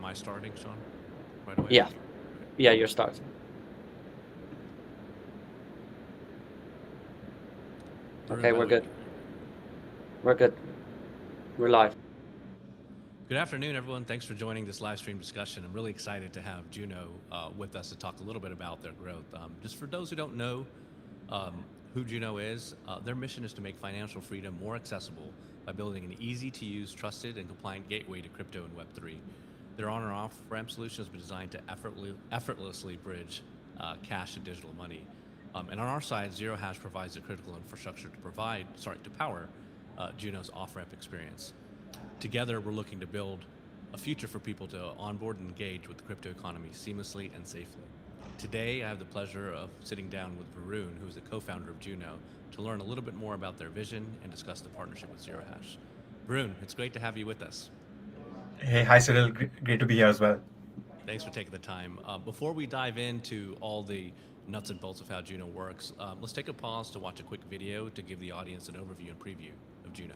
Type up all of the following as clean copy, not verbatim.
Am I starting, Sean? Right away? Yeah, Right. yeah, you're starting. Varun, Okay, by the we're way, good. We're good. We're live. good afternoon, everyone. Thanks for joining this live stream discussion. I'm really excited to have Juno with us to talk a little bit about their growth. Just for those who don't know who Juno is, their mission is to make financial freedom more accessible by building an easy to use, trusted, and compliant gateway to crypto and Web3. Their on or off ramp solution has been designed to effortlessly bridge cash and digital money. And on our side, Zero Hash provides the critical infrastructure to power Juno's off ramp experience. Together, we're looking to build a future for people to onboard and engage with the crypto economy seamlessly and safely. Today, I have the pleasure of sitting down with Varun, who is the co-founder of Juno, to learn a little bit more about their vision and discuss the partnership with Zero Hash. Varun, it's great to have you with us. Hey, hi Cyril. Great to be here as well. Thanks for taking the time. Before we dive into all the nuts and bolts of how Juno works, let's take a pause to watch a quick video to give the audience an overview and preview of Juno.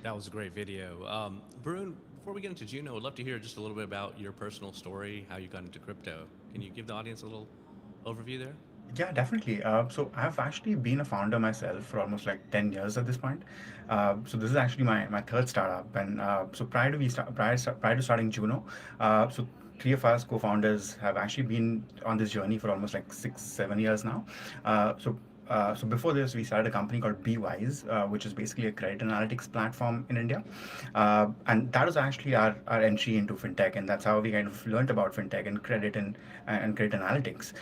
That was a great video. Varun, before we get into Juno, I'd love to hear just a little bit about your personal story, how you got into crypto. Can you give the audience a little overview there? Yeah, definitely. So I've actually been a founder myself for almost like 10 years at this point. So this is actually my third startup. And so prior to starting Juno, so three of us co-founders have actually been on this journey for almost like 6, 7 years now. So before this, we started a company called BWise, which is basically a credit analytics platform in India, and that was actually our entry into fintech, and that's how we kind of learned about fintech and credit and credit analytics.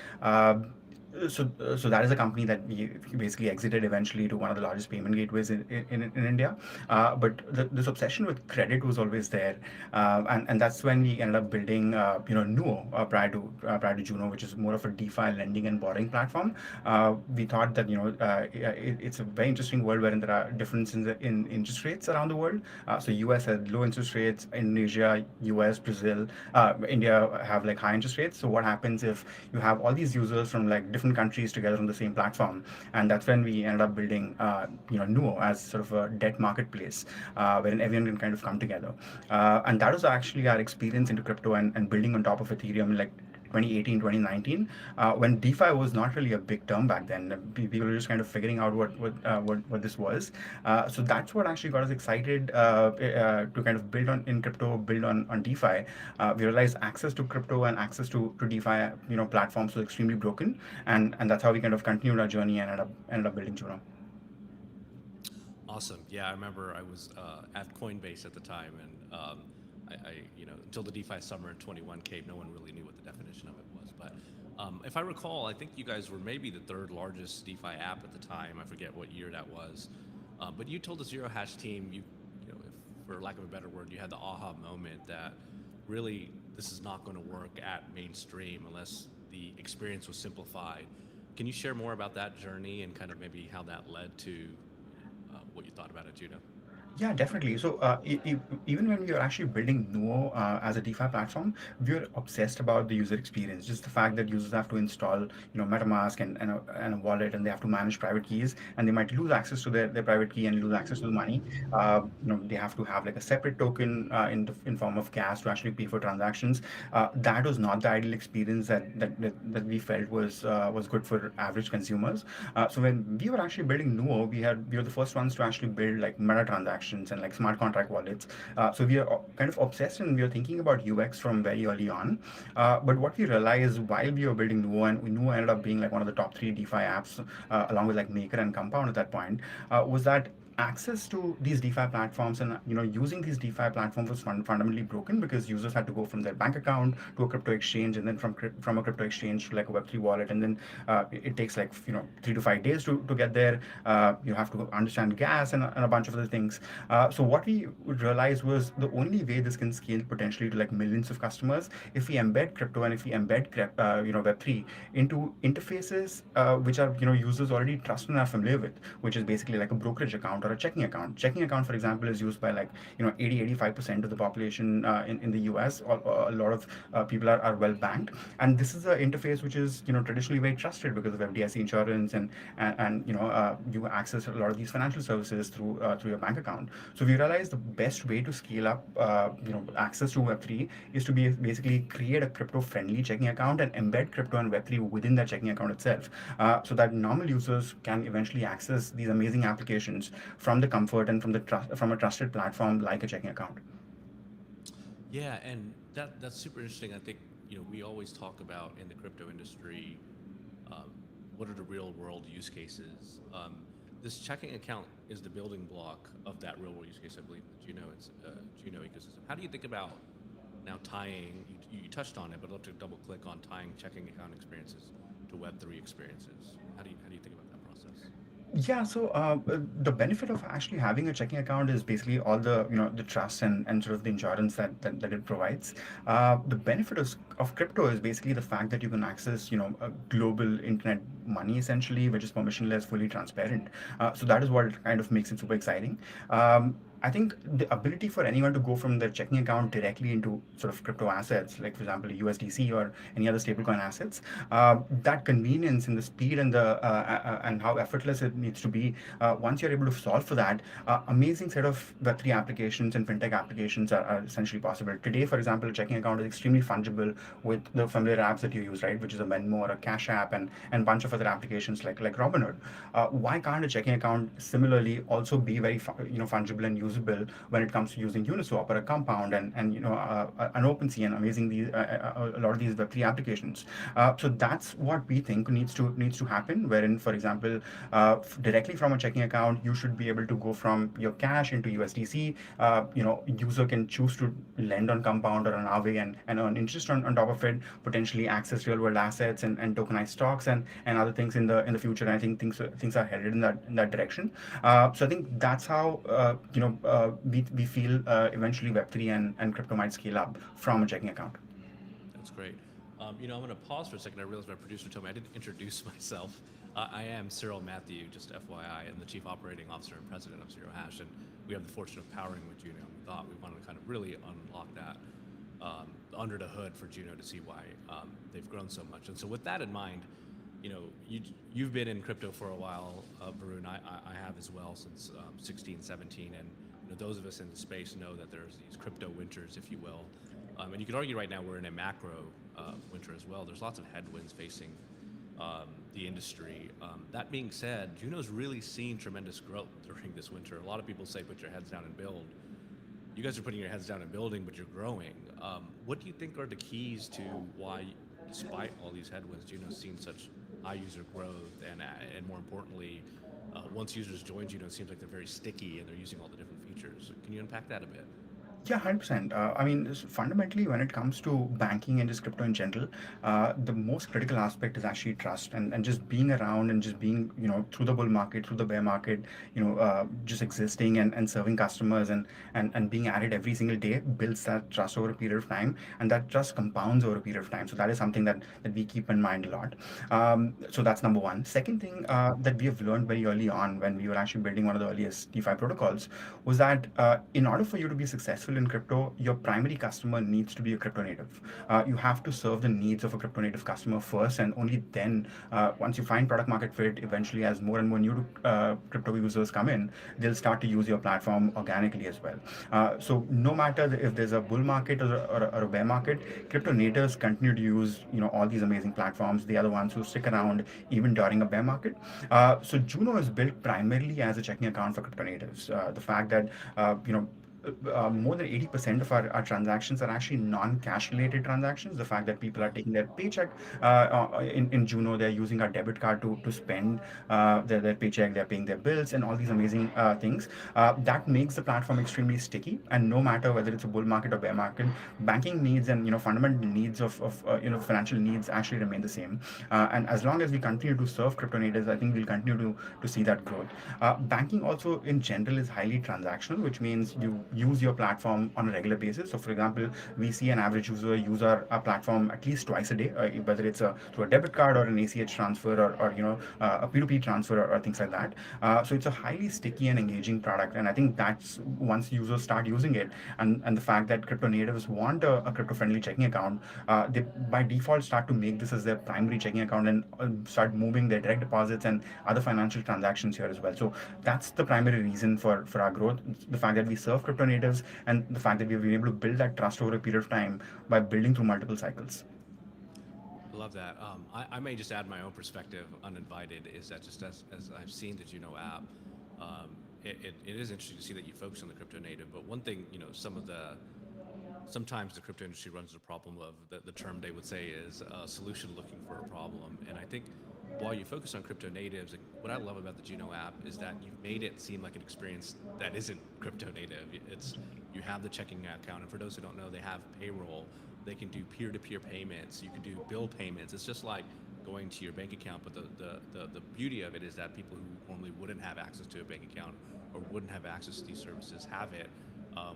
So that is a company that we basically exited eventually to one of the largest payment gateways in India. But this obsession with credit was always there, and that's when we ended up building Nuo prior to Juno, which is more of a DeFi lending and borrowing platform. We thought that it's a very interesting world wherein there are differences in interest rates around the world. So US had low interest rates, Indonesia, US, Brazil, India have like high interest rates. So what happens if you have all these users from like different countries together on the same platform? And that's when we ended up building Nuo as sort of a debt marketplace wherein everyone can kind of come together. And that was actually our experience into crypto and building on top of Ethereum in like 2018, 2019, when DeFi was not really a big term back then. People were just kind of figuring out what this was. So that's what actually got us excited to kind of build on in crypto, build on DeFi. We realized access to crypto and access to DeFi, platforms was extremely broken, and that's how we kind of continued our journey and ended up building Juno. Awesome. Yeah, I remember I was at Coinbase at the time, and until the DeFi summer in 21 came, no one really knew what the definition of it was. But if I recall, I think you guys were maybe the third largest DeFi app at the time. I forget what year that was. But you told the Zero Hash team, if, for lack of a better word, you had the aha moment that really this is not going to work at mainstream unless the experience was simplified. Can you share more about that journey and kind of maybe how that led to what you thought about it, Juno? Yeah, definitely. So even when we were actually building Nuo as a DeFi platform, we were obsessed about the user experience. Just the fact that users have to install, MetaMask and a wallet, and they have to manage private keys, and they might lose access to their private key and lose access to the money. They have to have like a separate token in form of gas to actually pay for transactions. That was not the ideal experience that we felt was good for average consumers. So when we were actually building Nuo, we were the first ones to actually build like meta transactions and like smart contract wallets. So we are kind of obsessed and we were thinking about UX from very early on. But what we realized while we were building Nuo, and Nuo ended up being like one of the top three DeFi apps, along with like Maker and Compound at that point, was that access to these DeFi platforms and using these DeFi platforms was fundamentally broken because users had to go from their bank account to a crypto exchange, and then from a crypto exchange to like a Web3 wallet, and then it takes like 3 to 5 days to get there. You have to understand gas and a bunch of other things. So what we realized was the only way this can scale potentially to like millions of customers if we embed crypto and if we embed Web3 into interfaces which are users already trust and are familiar with, which is basically like a brokerage account or a checking account. Checking account, for example, is used by like 80-85% of the population in the US. A lot of people are well banked, and this is an interface which is traditionally very trusted because of FDIC insurance and you access a lot of these financial services through your bank account. So we realized the best way to scale up access to Web3 is to basically create a crypto friendly checking account and embed crypto and Web3 within that checking account itself, so that normal users can eventually access these amazing applications from the comfort and from a trusted platform like a checking account. Yeah, and that's super interesting. I think we always talk about in the crypto industry, um, what are the real world use cases. This checking account is the building block of that real world use case. I believe the Juno ecosystem. How do you think about now tying? You touched on it, but I'd love to double click on tying checking account experiences to Web3 experiences. How do you think about that process? Yeah, so the benefit of actually having a checking account is basically all the trust and sort of the insurance that it provides. The benefit of crypto is basically the fact that you can access a global internet money essentially, which is permissionless, fully transparent. So that is what kind of makes it super exciting. I think the ability for anyone to go from their checking account directly into sort of crypto assets, like for example USDC or any other stablecoin assets, that convenience and the speed and how effortless it needs to be. Once you're able to solve for that, amazing set of Web3 applications and fintech applications are essentially possible. Today, for example, a checking account is extremely fungible with the familiar apps that you use, right? Which is a Venmo or a Cash App and bunch of other applications like Robinhood. Why can't a checking account similarly also be very fungible and usable when it comes to using Uniswap or a Compound and an OpenSea and amazing a lot of these Web3 applications. So that's what we think needs to happen. Wherein, for example, directly from a checking account, you should be able to go from your cash into USDC. User can choose to lend on Compound or on Aave and earn interest on top of it. Potentially access real world assets and tokenized stocks and other things in the future. And I think things are headed in that direction. So I think that's how we feel eventually Web3 and crypto might scale up from a checking account. That's great. I'm going to pause for a second. I realized my producer told me I didn't introduce myself. I am Cyril Matthew, just FYI, and the Chief Operating Officer and President of Zero Hash. And we have the fortune of powering with Juno. We thought we wanted to kind of really unlock that under the hood for Juno to see why they've grown so much. And so, with that in mind, you've been in crypto for a while, Varun. I have as well since 16, 17, and those of us in the space know that there's these crypto winters, if you will. And you could argue right now we're in a macro winter as well. There's lots of headwinds facing the industry. That being said, Juno's really seen tremendous growth during this winter. A lot of people say put your heads down and build. You guys are putting your heads down and building, but you're growing. What do you think are the keys to why, despite all these headwinds, Juno's seen such high user growth, and more importantly, once users join Juno, it seems like they're very sticky and they're using all the different features. Can you unpack that a bit? Yeah, 100%. I mean, fundamentally, when it comes to banking and just crypto in general, the most critical aspect is actually trust and just being around and just being, through the bull market, through the bear market, just existing and serving customers and being at it every single day builds that trust over a period of time. And that trust compounds over a period of time. So that is something that we keep in mind a lot. So that's number one. Second thing that we have learned very early on when we were actually building one of the earliest DeFi protocols was that in order for you to be successful in crypto, your primary customer needs to be a crypto native. You have to serve the needs of a crypto native customer first, and only then, once you find product market fit, eventually, as more and more new crypto users come in, they'll start to use your platform organically as well. So no matter if there's a bull market or a bear market, crypto natives continue to use all these amazing platforms. They are the ones who stick around even during a bear market. So Juno is built primarily as a checking account for crypto natives. The fact that more than 80% of our transactions are actually non-cash related transactions. The fact that people are taking their paycheck in Juno, they're using our debit card to spend their paycheck, they're paying their bills and all these amazing things. That makes the platform extremely sticky. And no matter whether it's a bull market or bear market, banking needs and fundamental needs of financial needs actually remain the same. And as long as we continue to serve crypto natives, I think we'll continue to see that growth. Banking also in general is highly transactional, which means you use your platform on a regular basis. So, for example, we see an average user use our platform at least twice a day, whether it's through a debit card or an ACH transfer or a P2P transfer or things like that. So it's a highly sticky and engaging product, and I think that's once users start using it, and the fact that crypto natives want a crypto friendly checking account, they by default start to make this as their primary checking account and start moving their direct deposits and other financial transactions here as well. So that's the primary reason for our growth, the fact that we serve crypto natives and the fact that we've been able to build that trust over a period of time by building through multiple cycles. I love that. I may just add my own perspective, uninvited, is that just as I've seen the Juno app, it is interesting to see that you focus on the crypto native. But one thing, sometimes the crypto industry runs into the problem of the term they would say is a solution looking for a problem. And I think while you focus on crypto natives, like, what I love about the Juno app is that you've made it seem like an experience that isn't crypto native. It's you have the checking account, and for those who don't know, they have payroll. They can do peer-to-peer payments. You can do bill payments. It's just like going to your bank account, but the beauty of it is that people who normally wouldn't have access to a bank account or wouldn't have access to these services have it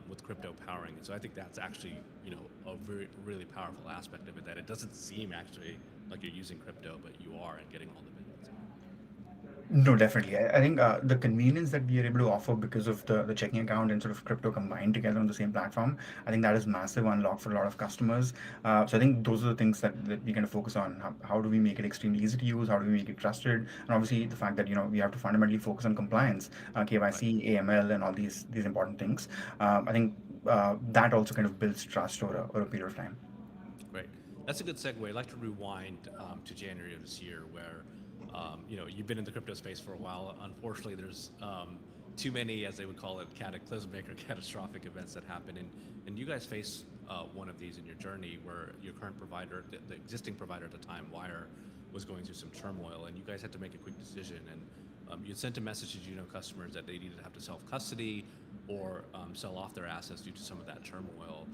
with crypto powering it. So I think that's actually, a very really powerful aspect of it, that it doesn't seem actually like you're using crypto, but you are and getting all the benefits. No, definitely. I think the convenience that we are able to offer because of the checking account and sort of crypto combined together on the same platform, I think that is massive unlock for a lot of customers. So I think those are the things that we kind of focus on. How do we make it extremely easy to use? How do we make it trusted? And obviously the fact that we have to fundamentally focus on compliance, Right. KYC, AML, and all these important things. I think that also kind of builds trust over a period of time. Great. That's a good segue. I'd like to rewind to January of this year, where you've been in the crypto space for a while. Unfortunately, there's too many, as they would call it, cataclysmic or catastrophic events that happen, and you guys face one of these in your journey, where your current provider, the existing provider at the time, Wire, was going through some turmoil, and you guys had to make a quick decision. And you sent a message to customers that they needed to have to self custody or sell off their assets due to some of that turmoil.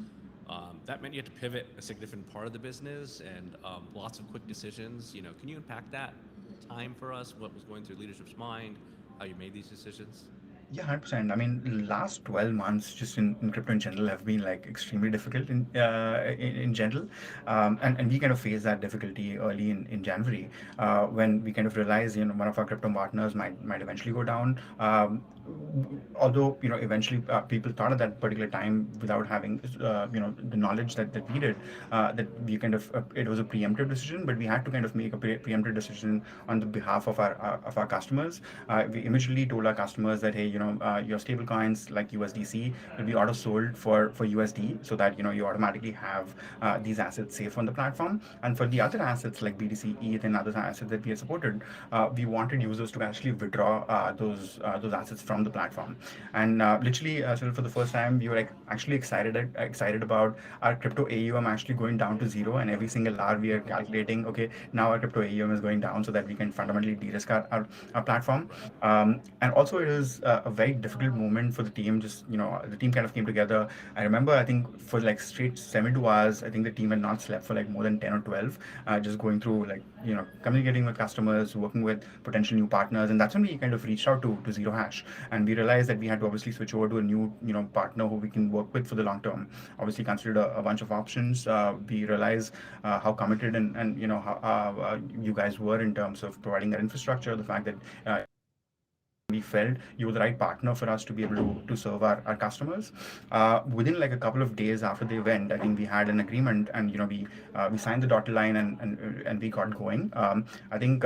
That meant you had to pivot a significant part of the business and lots of quick decisions. Can you unpack that time for us? What was going through leadership's mind? How you made these decisions? Yeah, 100%. I mean, last 12 months just in crypto in general have been like extremely difficult in general. And we kind of faced that difficulty early in January when we kind of realized, one of our crypto partners might eventually go down. Although, eventually people thought at that particular time without having, the knowledge that we did, that we kind of, it was a preemptive decision, but we had to kind of make a preemptive decision on the behalf of our customers. We immediately told our customers that, hey, your stable coins like USDC will be auto sold for USD, so that you automatically have these assets safe on the platform. And for the other assets like BTC, ETH, and other assets that we have supported, we wanted users to actually withdraw those assets from from the platform. And literally, so for the first time, we were like actually excited about our crypto AUM actually going down to zero, and every single hour we are calculating, okay, now our crypto AUM is going down, so that we can fundamentally de-risk our platform. Right. And also, it is a very difficult moment for the team. Just the team kind of came together. I remember, I think for like straight 72 hours, I think the team had not slept for like more than 10 or 12, just going through like communicating with customers, working with potential new partners, and that's when we kind of reached out to Zero Hash, and we realized that we had to obviously switch over to a new partner who we can work with for the long term. Obviously, considered a bunch of options. We realized how committed and you guys were in terms of providing that infrastructure. The fact that we felt you were the right partner for us to be able to serve our customers. Within like a couple of days after the event, I think we had an agreement, and we signed the dotted line, and we got going. I think.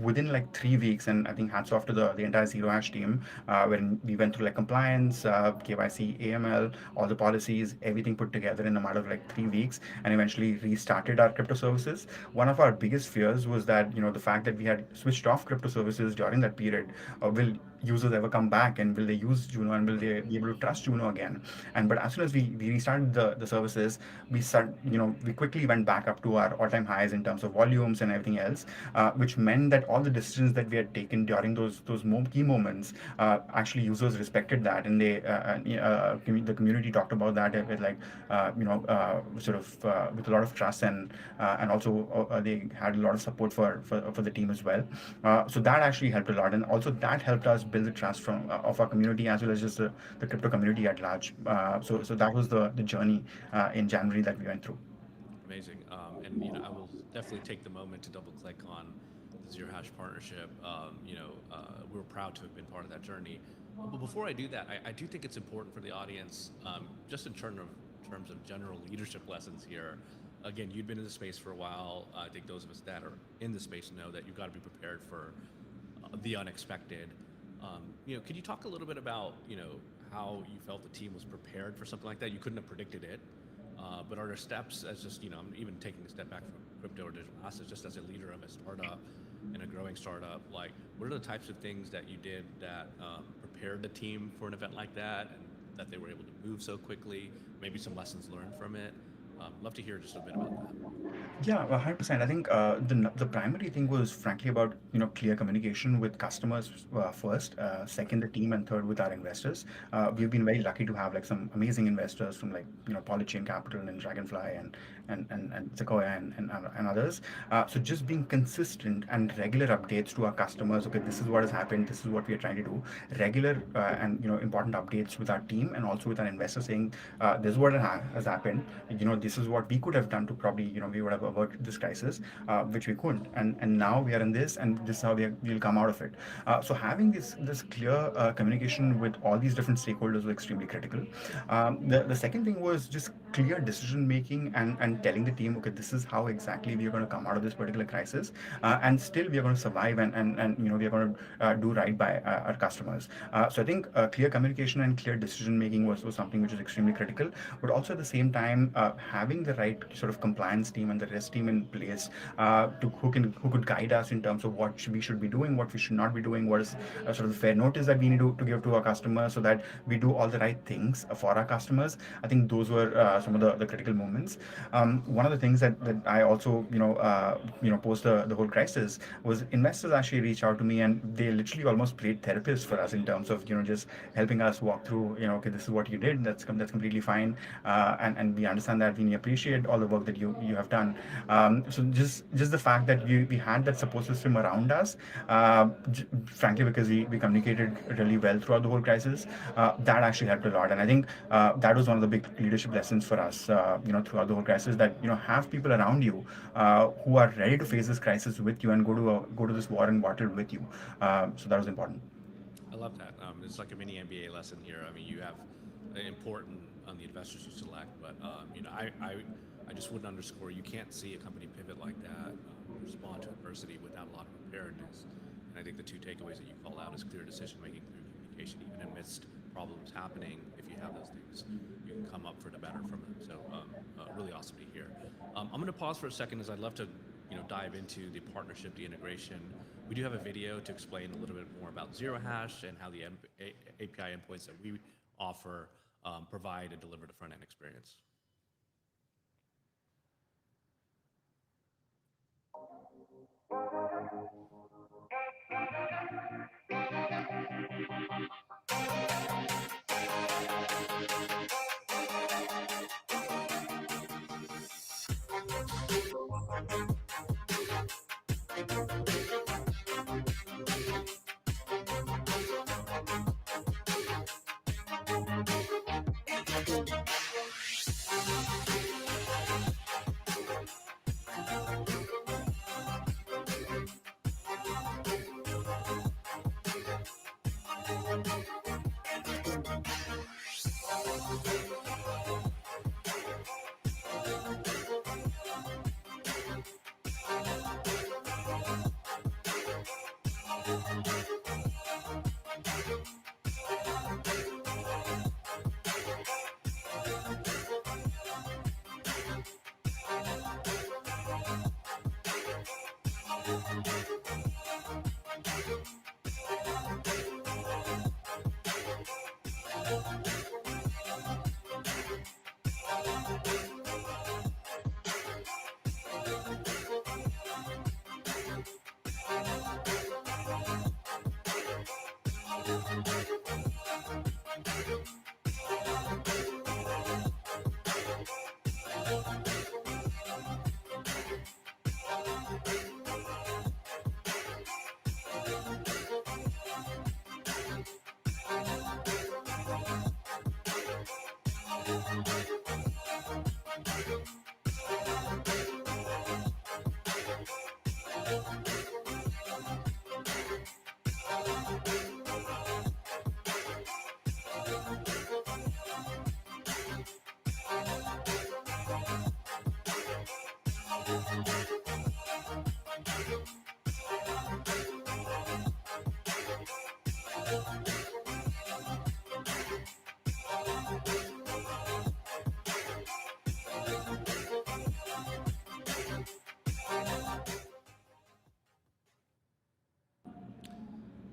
Within like 3 weeks, and I think hats off to the entire Zero Hash team, when we went through like compliance, KYC, AML, all the policies, everything put together in a matter of like 3 weeks, and eventually restarted our crypto services. One of our biggest fears was that the fact that we had switched off crypto services during that period, will users ever come back, and will they use Juno, and will they be able to trust Juno again? And but as soon as we restarted the services, we quickly went back up to our all-time highs in terms of volumes and everything else, which meant that all the decisions that we had taken during those key moments, actually users respected that, and the community talked about that with like sort of with a lot of trust, and also they had a lot of support for the team as well. So that actually helped a lot, and also that helped us build the trust of our community, as well as just the crypto community at large. So that was the journey in January that we went through. Amazing. And I will definitely take the moment to double click on the Zero Hash partnership. We're proud to have been part of that journey. But before I do that, I do think it's important for the audience, just in terms of general leadership lessons here. Again, you've been in the space for a while. I think those of us that are in the space know that you've got to be prepared for the unexpected. Could you talk a little bit about how you felt the team was prepared for something like that? You couldn't have predicted it, but are there steps, as just I'm even taking a step back from crypto or digital assets, just as a leader of a startup and a growing startup, like what are the types of things that you did that prepared the team for an event like that, and that they were able to move so quickly? Maybe some lessons learned from it. Love to hear just a bit about that. Yeah, 100%. I think the primary thing was frankly about clear communication with customers first, second the team, and third with our investors. We've been very lucky to have like some amazing investors from like Polychain Capital and Dragonfly and Sequoia and others. So just being consistent and regular updates to our customers. Okay, this is what has happened. This is what we are trying to do. Regular and important updates with our team, and also with our investors, saying this is what has happened. This is what we could have done to probably we would have averted this crisis, which we couldn't, and now we are in this, and this is how we'll come out of it. So having this clear communication with all these different stakeholders was extremely critical. The second thing was just clear decision making, and telling the team, okay, this is how exactly we are going to come out of this particular crisis, and still we are going to survive, and we are going to do right by our customers. So I think clear communication and clear decision making was something which is extremely critical, but also at the same time having the right sort of compliance team and the rest team in place, who could guide us in terms of what we should be doing, what we should not be doing, what is sort of the fair notice that we need to give to our customers, so that we do all the right things for our customers. I think those were some of the critical moments. One of the things that I also post the whole crisis was investors actually reached out to me, and they literally almost played therapists for us in terms of just helping us walk through, okay, this is what you did, that's completely fine, and we understand that, we appreciate all the work that you have done. So just the fact that we had that support system around us, frankly, because we communicated really well throughout the whole crisis, that actually helped a lot. And I think that was one of the big leadership lessons for us, throughout the whole crisis, that have people around you who are ready to face this crisis with you, and go to this war and battle with you. So that was important. I love that. It's like a mini MBA lesson here. I mean, you have important on the investors you select, but I just wouldn't underscore. You can't see a company pivot like that, respond to adversity without a lot of preparedness. And I think the two takeaways that you call out is clear decision making through communication, even amidst problems happening. If you have those things, you can come up for the better from them. So really awesome to hear. I'm going to pause for a second, as I'd love to dive into the partnership, the integration. We do have a video to explain a little bit more about Zero Hash and how the API endpoints that we offer provide and deliver the front end experience.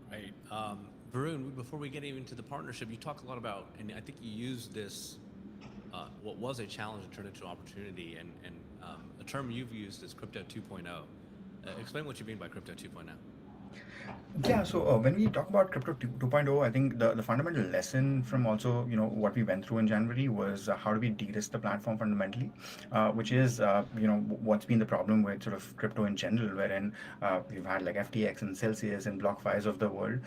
Right. Varun, before we get even to the partnership, you talk a lot about, and I think you used this, what was a challenge and turned into an opportunity, and a term you've used is crypto 2.0. Explain what you mean by crypto 2.0. Yeah, so when we talk about crypto 2.0, I think the fundamental lesson from also, what we went through in January was how do we de-risk the platform fundamentally, which is, what's been the problem with sort of crypto in general, wherein we've had like FTX and Celsius and BlockFi's of the world.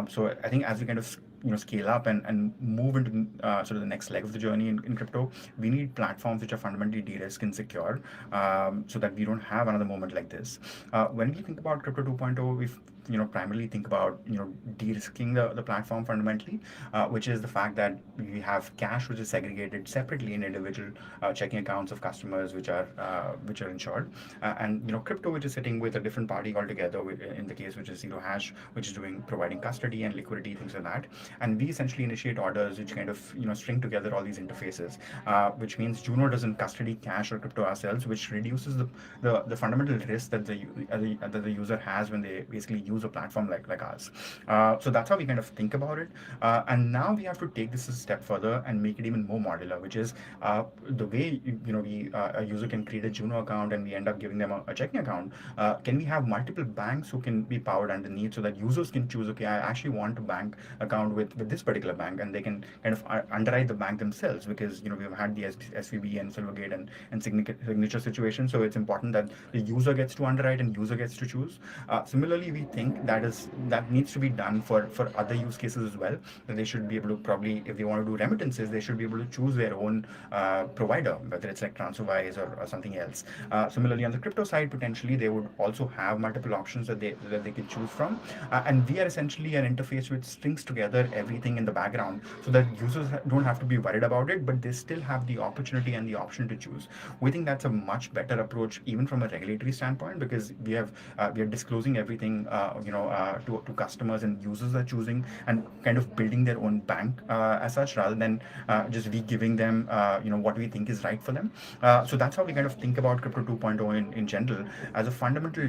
So I think as we kind of scale up and move into sort of the next leg of the journey in crypto, we need platforms which are fundamentally de-risked and secure, so that we don't have another moment like this. When we think about crypto 2.0, we've primarily think about de-risking the platform fundamentally, which is the fact that we have cash which is segregated separately in individual checking accounts of customers which are insured, and crypto which is sitting with a different party altogether, in the case which is Zero Hash, which is providing custody and liquidity, things like that. And we essentially initiate orders which kind of string together all these interfaces, which means Juno doesn't custody cash or crypto ourselves, which reduces the fundamental risk that the user has when they basically use a platform like ours. So that's how we kind of think about it. And now we have to take this a step further and make it even more modular, which is the way a user can create a Juno account and we end up giving them a checking account. Can we have multiple banks who can be powered underneath so that users can choose, okay, I actually want a bank account with this particular bank, and they can kind of underwrite the bank themselves, because we've had the SVB and Silvergate and signature situation. So it's important that the user gets to underwrite and user gets to choose. Similarly, we think that needs to be done for other use cases as well. That they should be able to, probably, if they want to do remittances, they should be able to choose their own provider, whether it's like TransferWise or something else. Similarly, on the crypto side, potentially they would also have multiple options that they can choose from, and we are essentially an interface which strings together everything in the background so that users don't have to be worried about it, but they still have the opportunity and the option to choose. We think that's a much better approach, even from a regulatory standpoint, because we are disclosing everything to customers and users are choosing and kind of building their own bank as such, rather than just we giving them what we think is right for them. So that's how we kind of think about crypto 2.0 in general, as a fundamental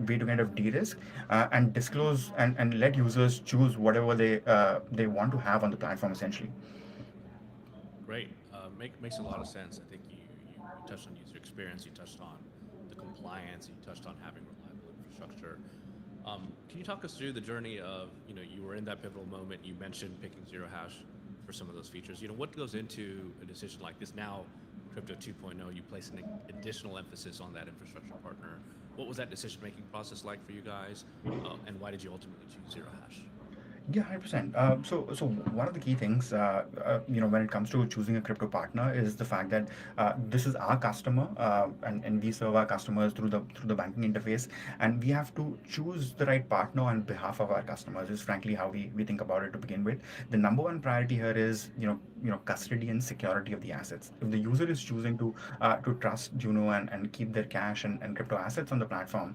way to kind of de-risk and disclose and let users choose whatever they want to have on the platform essentially. Great. Makes a lot of sense. I think you touched on user experience, you touched on the compliance, you touched on having reliable infrastructure. Can you talk us through the journey of, you were in that pivotal moment, you mentioned picking Zero Hash for some of those features. What goes into a decision like this? Now, Crypto 2.0, you place an additional emphasis on that infrastructure partner. What was that decision-making process like for you guys? And why did you ultimately choose Zero Hash? Yeah, 100%. So one of the key things, when it comes to choosing a crypto partner, is the fact that this is our customer, and we serve our customers through the banking interface, and we have to choose the right partner on behalf of our customers. Is frankly how we think about it to begin with. The number one priority here is custody and security of the assets. If the user is choosing to trust Juno and keep their cash and crypto assets on the platform,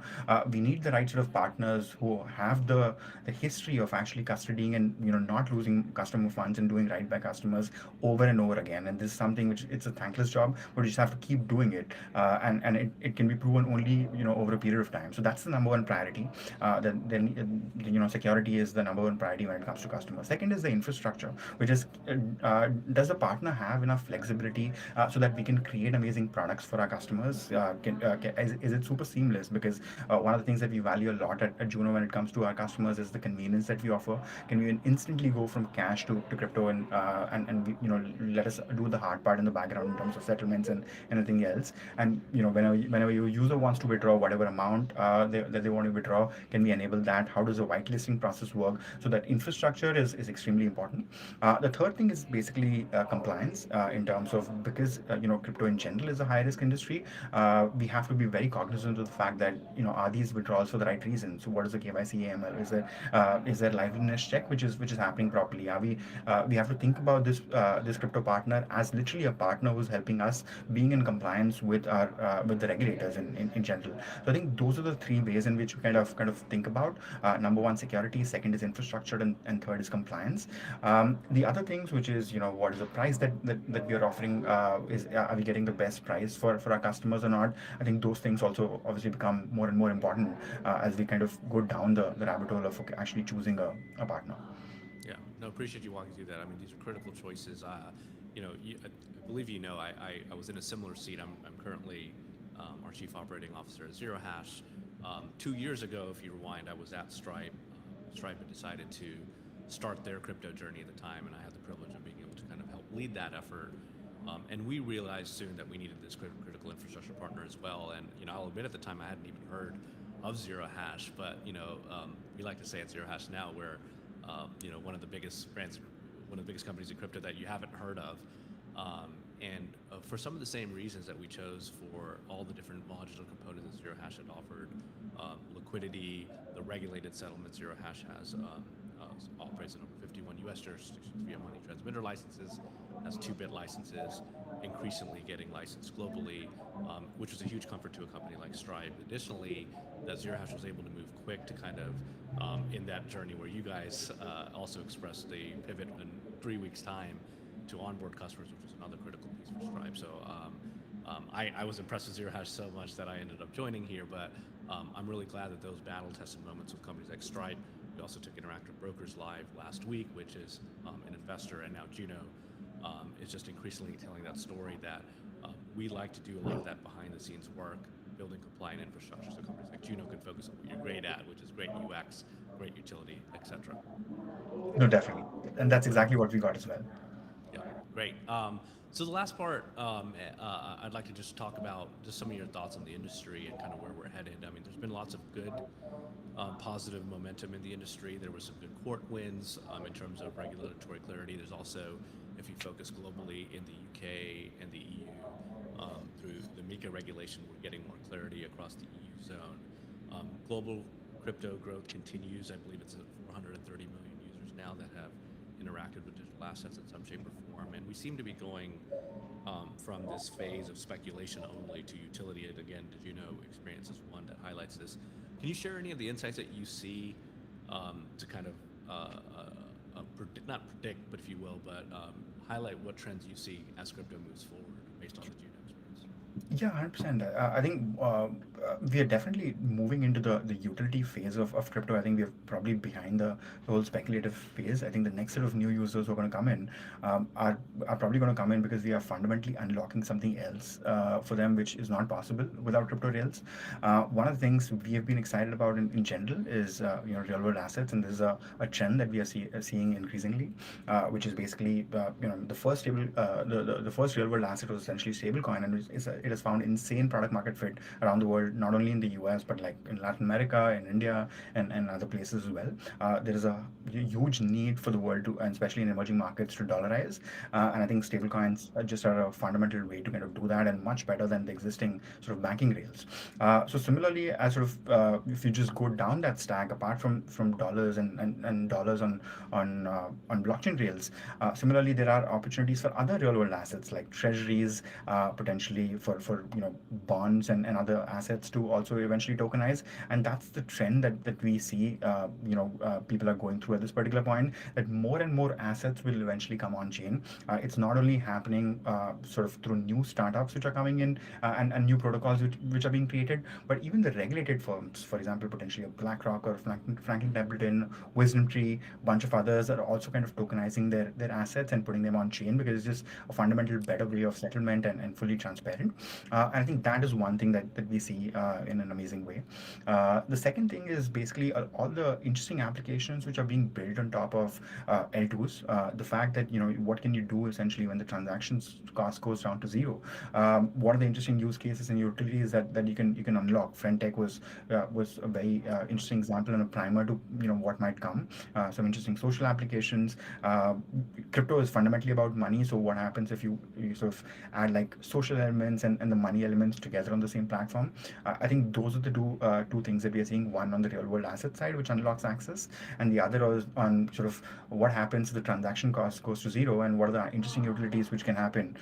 we need the right sort of partners who have the history of actually custodying and not losing customer funds and doing right by customers over and over again. And this is something which it's a thankless job, but you just have to keep doing it, and it can be proven only over a period of time. So that's the number one priority. Then security is the number one priority when it comes to customers. Second is the infrastructure, which is does the partner have enough flexibility so that we can create amazing products for our customers? Is it super seamless? Because one of the things that we value a lot at Juno when it comes to our customers is the convenience that we offer. Can we instantly go from cash to crypto, and let us do the hard part in the background in terms of settlements and anything else. And whenever your user wants to withdraw whatever amount that they want to withdraw, can we enable that? How does the whitelisting process work? So that infrastructure is extremely important. The third thing is basically compliance, in terms of, because crypto in general is a high risk industry. We have to be very cognizant of the fact that are these withdrawals for the right reason? So what is the KYC AML? Is there liveliness check which is happening properly? We have to think about this crypto partner as literally a partner who's helping us being in compliance with the regulators in general. So I think those are the three ways in which we kind of think about. Number one, security. Second is infrastructure, and third is compliance. The other things, which is what is the price that we are offering, is are we getting the best price for our customers or not? I think those things also obviously become more and more important as we kind of go down the rabbit hole of actually choosing a partner. Yeah, no, appreciate you walking through that. I mean, these are critical choices. I believe I was in a similar seat. I'm currently our chief operating officer at Zero Hash. 2 years ago, if you rewind, I was at Stripe. Stripe had decided to start their crypto journey at the time, and I had the privilege of being able to kind of help lead that effort. And we realized soon that we needed this critical infrastructure partner as well. And I'll admit at the time I hadn't even heard of Zero Hash, but we like to say at Zero Hash now we're one of the biggest brands, one of the biggest companies in crypto that you haven't heard of. And for some of the same reasons that we chose for all the different modular components that Zero Hash had offered, liquidity, the regulated settlement Zero Hash has, operates in over 51 US jurisdictions via money transmitter licenses, has 2-bit licenses, increasingly getting licensed globally, which was a huge comfort to a company like Stripe. Additionally, that Zero Hash was able to move quick to kind of, in that journey where you guys also expressed the pivot in 3 weeks' time to onboard customers, which was another critical piece for Stripe. So I was impressed with Zero Hash so much that I ended up joining here, but I'm really glad that those battle-tested moments with companies like Stripe. We also took Interactive Brokers live last week, which is an investor, and now Juno is just increasingly telling that story that we like to do a lot of that behind-the-scenes work, building compliant infrastructure so companies like Juno can focus on what you're great at, which is great UX, great utility, etc. No, definitely, and that's exactly what we got as well. Yeah, great. So the last part, I'd like to just talk about just some of your thoughts on the industry and kind of where we're headed. I mean, there's been lots of good, positive momentum in the industry. There were some good court wins in terms of regulatory clarity. There's also, if you focus globally in the UK and the EU, through the MiCA regulation, we're getting more clarity across the EU zone. Global crypto growth continues. I believe it's at 430 million users now that have interacted with digital assets in some shape or form. And we seem to be going from this phase of speculation only to utility. And again, did you know experience is one that highlights this. Can you share any of the insights that you see to kind of not predict, but if you will, but highlight what trends you see as crypto moves forward based on the Juno experience? Yeah, 100%. I think we are definitely moving into the utility phase of crypto. I think we're probably behind the whole speculative phase. I think the next set of new users who are going to come in are probably going to come in because we are fundamentally unlocking something else for them, which is not possible without crypto rails. One of the things we have been excited about in general is real world assets, and this is a trend that we are seeing increasingly, which is basically the first the first real world asset was essentially stablecoin, and it has found insane product market fit around the world, not only in the US but like in Latin America, in India, and other places as well. There is a huge need for the world to, and especially in emerging markets, to dollarize, and I think stablecoins just are a fundamental way to kind of do that, and much better than the existing sort of banking rails. So similarly, as sort of if you just go down that stack, apart from dollars and dollars on blockchain rails, similarly there are opportunities for other real world assets like treasuries, potentially for bonds and other assets to also eventually tokenize. And that's the trend that we see people are going through at this particular point, that more and more assets will eventually come on chain. It's not only happening sort of through new startups which are coming in, and new protocols which are being created, but even the regulated firms, for example, potentially a BlackRock or Franklin Templeton, Wisdom Tree, bunch of others are also kind of tokenizing their assets and putting them on chain, because it's just a fundamental better way of settlement and fully transparent. And I think that is one thing that we see in an amazing way. The second thing is basically all the interesting applications which are being built on top of L2s. The fact that what can you do essentially when the transactions cost goes down to zero. What are the interesting use cases and utilities that you can unlock? Frentech was a very interesting example and a primer to what might come. Some interesting social applications. Crypto is fundamentally about money, so what happens if you sort of add like social elements and the money elements together on the same platform? I think those are the two things that we are seeing. One on the real world asset side, which unlocks access, and the other is on sort of what happens if the transaction cost goes to zero, and what are the interesting utilities which can happen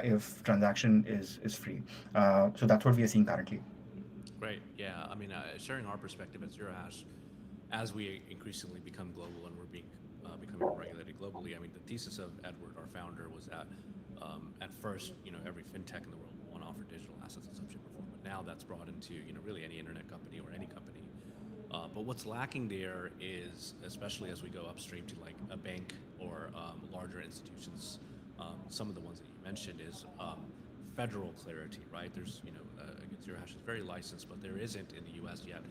if transaction is free. So that's what we are seeing currently. Great. Yeah. I mean, sharing our perspective at Zero Hash, as we increasingly become global and we're becoming regulated globally. I mean, the thesis of Edward, our founder, was that at first, every fintech in the world will want to offer digital assets in some shape or form, but now that's brought into really any internet company or any company. But what's lacking there is, especially as we go upstream to like a bank or larger institutions, some of the ones that you mentioned is federal clarity, right? There's, Zero Hash is very licensed, but there isn't in the U.S. yet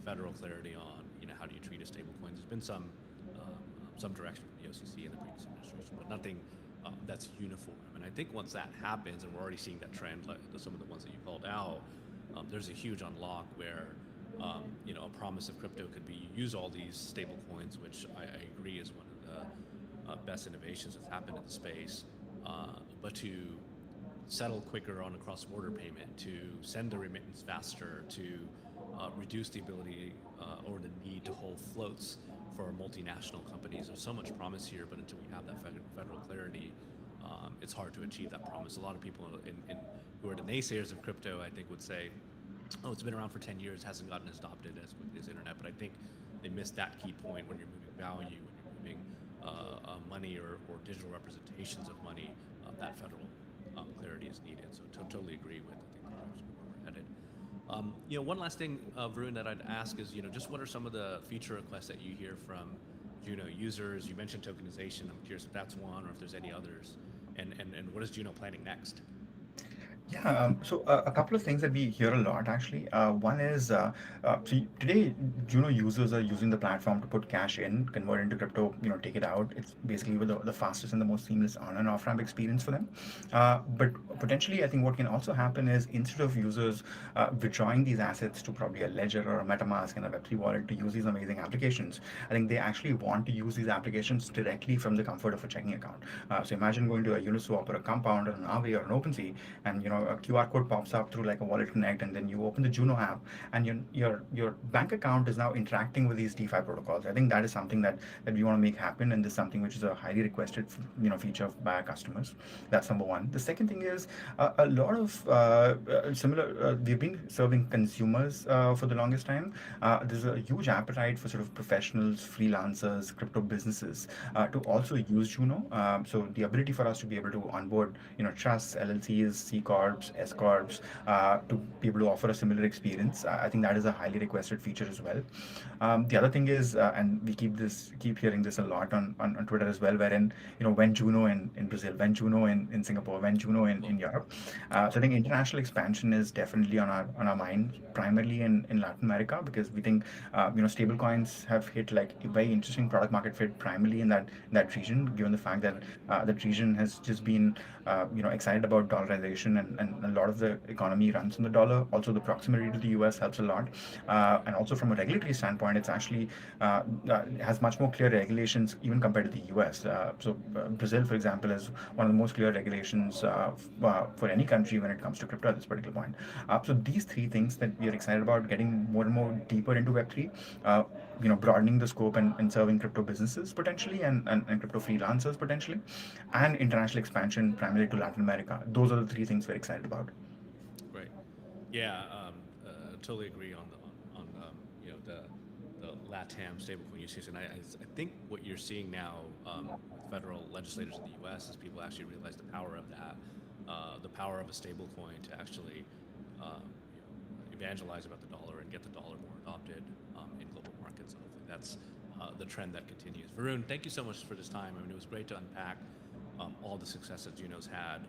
federal clarity on, how do you treat a stable coin. There's been some direction from the OCC in the previous administration, but nothing that's uniform. And I think once that happens, and we're already seeing that trend, like some of the ones that you called out, there's a huge unlock where a promise of crypto could be you use all these stable coins, which I agree is one of the best innovations that's happened in the space, but to settle quicker on a cross-border payment, to send the remittance faster, to reduce the ability or the need to hold floats for multinational companies. There's so much promise here, but until we have that federal clarity, it's hard to achieve that promise. A lot of people who are the naysayers of crypto, I think, would say, oh, it's been around for 10 years, hasn't gotten adopted as quickly as internet. But I think they missed that key point when you're moving value, when you're moving money or digital representations of money, that federal clarity is needed. So totally agree with, I think, the direction where we're headed. One last thing, Varun, that I'd ask is, just what are some of the feature requests that you hear from Juno users? You mentioned tokenization. I'm curious if that's one or if there's any others. And what is Juno planning next? Yeah, so a couple of things that we hear a lot actually. One is today Juno users are using the platform to put cash in, convert into crypto, take it out. It's basically the fastest and the most seamless on and off ramp experience for them. But potentially, I think what can also happen is instead of users withdrawing these assets to probably a Ledger or a MetaMask and a Web3 wallet to use these amazing applications, I think they actually want to use these applications directly from the comfort of a checking account. So imagine going to a Uniswap or a Compound or an Aave or an OpenSea, and a QR code pops up through like a Wallet Connect, and then you open the Juno app, and your bank account is now interacting with these DeFi protocols. I think that is something that we want to make happen, and this is something which is a highly requested feature by our customers. That's number one. The second thing is a lot of similar. We've been serving consumers for the longest time. There's a huge appetite for sort of professionals, freelancers, crypto businesses to also use Juno. So the ability for us to be able to onboard, trusts, LLCs, C corps, S corps, to be able to offer a similar experience. I think that is a highly requested feature as well. The other thing is, and we keep hearing this a lot on Twitter as well, wherein when Juno in Brazil, when Juno in Singapore, when Juno in Europe. So I think international expansion is definitely on our mind, primarily in Latin America, because we think stable coins have hit like a very interesting product market fit primarily in that region, given the fact that that region has just been excited about dollarization, and a lot of the economy runs on the dollar. Also, the proximity to the US helps a lot, and also from a regulatory standpoint, it's actually has much more clear regulations even compared to the US. Brazil, for example, is one of the most clear regulations for any country when it comes to crypto at this particular point. So these three things that we are excited about, getting more and more deeper into Web3, broadening the scope and serving crypto businesses potentially, and crypto freelancers potentially, and international expansion primarily to Latin America. Those are the three things we're excited about. Great. Yeah, totally agree on the LATAM stablecoin use case, and I think what you're seeing now with federal legislators in the U.S. is people actually realize the power of that, the power of a stablecoin to actually evangelize about the dollar and get the dollar more adopted in global markets. And hopefully that's the trend that continues. Varun, thank you so much for this time. I mean, it was great to unpack all the success that Juno's had.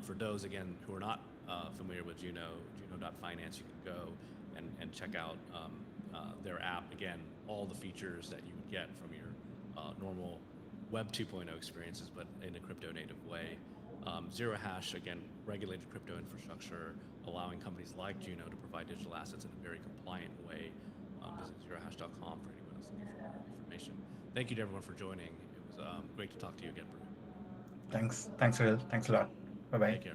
For those, again, who are not familiar with Juno, Juno.finance, you can go and check out their app. Again, all the features that you would get from your normal Web 2.0 experiences, but in a crypto native way. Zero hash, again, regulated crypto infrastructure, allowing companies like Juno to provide digital assets in a very compliant way. Visit zerohash.com for anyone else looking for more information. Thank you to everyone for joining. It was great to talk to you again, Varun. Thanks, Rahil. Thanks a lot. Bye bye. Take care.